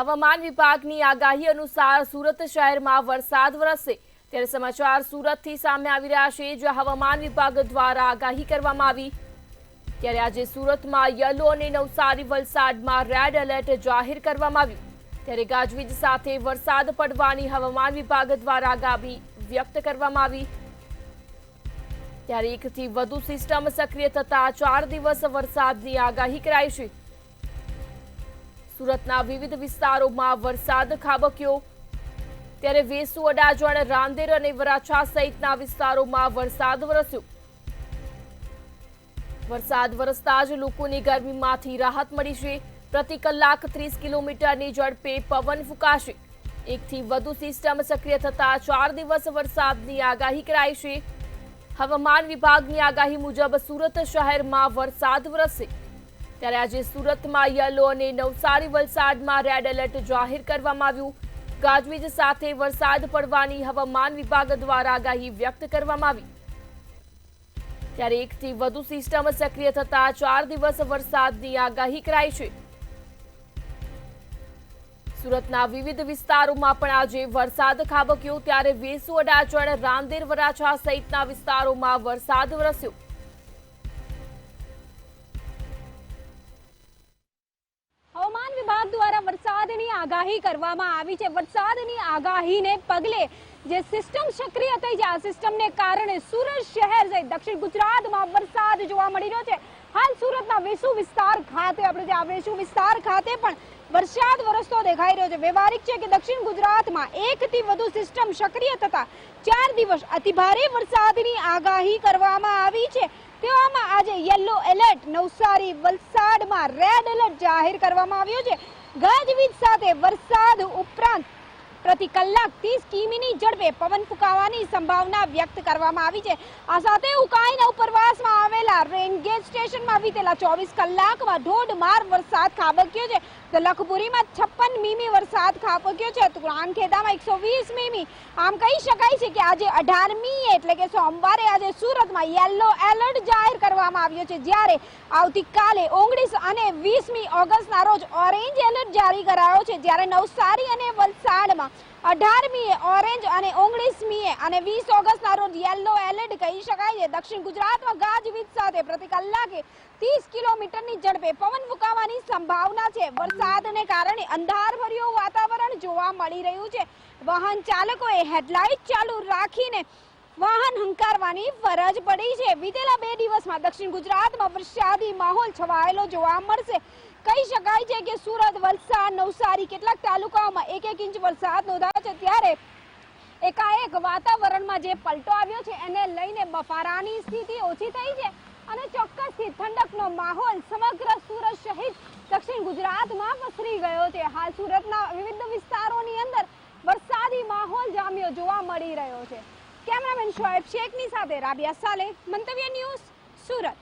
હવામાન વિભાગની આગાહી અનુસાર સુરત શહેરમાં વરસાદ વરસશે ત્યારે સમાચાર સુરતથી સામે આવી રહ્યા છે, જ્યાં હવામાન વિભાગ દ્વારા આગાહી કરવામાં આવી ત્યારે આજે સુરતમાં યલો અને નવસારી વલસાડમાં રેડ એલર્ટ જાહેર કરવામાં આવ્યું ત્યારે ગાજવીજ સાથે વરસાદ પડવાની હવામાન વિભાગ દ્વારા આગાહી વ્યક્ત કરવામાં આવી ત્યારે એકથી વધુ સિસ્ટમ સક્રિય થતા 4 દિવસ વરસાદની આગાહી કરાઈ છે। સુરતના વિવિધ વિસ્તારોમાં વરસાદ ખાબક્યો ત્યારે વેસુ, અડાજણ, રાંદેર અને વરાછા સહિતના વિસ્તારોમાં વરસાદ વરસ્યો। વરસાદ વરસતા જ લોકોને ગરમીમાંથી રાહત મળી છે। પ્રતિ કલાક 30 કિલોમીટરની ઝડપે પવન ફૂંકાશે। એકથી વધુ સિસ્ટમ સક્રિય થતા 4 દિવસ વરસાદની આગાહી કરાઈ છે। હવામાન વિભાગની આગાહી મુજબ સુરત શહેરમાં વરસાદ વરસશે ત્યારે આજે સુરતમાં યલો અને નવસારી વલસાડમાં રેડ એલર્ટ જાહેર કરવામાં આવ્યું। ગાજવીજ સાથે વરસાદ પડવાની હવામાન વિભાગ દ્વારા આગાહી વ્યક્ત કરવામાં આવી ત્યારે એકથી વધુ સિસ્ટમ સક્રિય થતા 4 દિવસ વરસાદની આગાહી કરાઈ છે। સુરતના વિવિધ વિસ્તારોમાં પણ આજે વરસાદ ખાબક્યો ત્યારે વેસુ, અડાજણ, રાંદેર, વરાછા સહિતના વિસ્તારોમાં વરસાદ વરસ્યો। હવામાન વિભાગ દ્વારા વરસાદની આગાહી કરવામાં આવી છે। વરસાદની આગાહીને પગલે જે સિસ્ટમ સક્રિય થઈ છે, આ સિસ્ટમને કારણે સુરત શહેર સહિત દક્ષિણ ગુજરાતમાં વરસાદ જોવા મળી રહ્યો છે। હાલ સુરતના વેસુ વિસ્તાર ખાતે વેસુ વિસ્તાર ખાતે પણ વરસાદ વરસતો દેખાઈ રહ્યો છે। વ્યવહારિક છે કે દક્ષિણ ગુજરાતમાં એકથી વધુ સિસ્ટમ સક્રિય થતા 4 દિવસ અતિભારે વરસાદની આગાહી કરવામાં આવી છે। તેવામાં આજે યલો એલર્ટ નવસારી, વલસાડમાં રેડ એલર્ટ જાહેર કરવામાં આવ્યો છે। ગાજવીજ સાથે વરસાદ ઉપરાંત પ્રતિ કલાક 30 કિમીની ઝડપે પવન ફૂંકાવાની સંભાવના વ્યક્ત કરવામાં આવી છે। આ સાથે ઉકાઈના ઉપરવાસમાં આવેલા રેનગેજ સ્ટેશનમાં વીતેલા 24 કલાકમાં ધોધમાર વરસાદ ખાબક્યો છે। તો લખપુરીમાં 56 મીમી વરસાદ ખાબક્યો છે, તો રાનખેદામાં 120 મીમી। આમ કહી શકાય છે કે આજે 18મી એટલે કે સોમવારે આજે સુરતમાં યલો એલર્ટ જાહેર કરવામાં આવ્યો છે, જ્યારે આવતીકાલે 19 અને 20મી ઓગસ્ટના રોજ ઓરેન્જ એલર્ટ જારી કરાયો છે। જ્યારે નવસારી અને વલસાડમાં 18મીએ ઓરેન્જ અને 19મીએ અને 20 ઓગસ્ટના રોજ યલો એલર્ટ કહી શકાય છે। દક્ષિણ ગુજરાતમાં ગાજવીજ સાથે પ્રતિ કલાકે 30 કિલોમીટરની ઝડપે પવન ફૂંકાવાની સંભાવના છે। વરસાદને કારણે અંધારભર્યું વાતાવરણ જોવા મળી રહ્યું છે। વાહન ચાલકોએ હેડલાઇટ ચાલુ રાખીને વાહન હંકારવાની ફરજ પડી છે। વીતેલા 2 દિવસમાં દક્ષિણ ગુજરાતમાં વરસાદી માહોલ છવાયેલો જોવા મળશે। કહી શકાય છે કે સુરત, વલસાડ, નવસારી કેટલાક તાલુકાઓમાં 1-1 ઇંચ વરસાદ નોંધાયો છે, ત્યારે એકાએક વાતાવરણમાં જે પલટો આવ્યો છે એને લઈને બફારાની સ્થિતિ ઓછી થઈ છે અને ચોક્કસથી ઠંડકનો માહોલ સમગ્ર સુરત સહિત દક્ષિણ ગુજરાતમાં પસરી ગયો છે। હાલ સુરતના વિવિધ વિસ્તારોની અંદર વરસાદી માહોલ જામ્યો જોવા મળી રહ્યો છે। કેમેરામેન શોએબ શેખની સાથે રાબિયા સાલેહ, મંતવ્ય ન્યૂઝ, સુરત।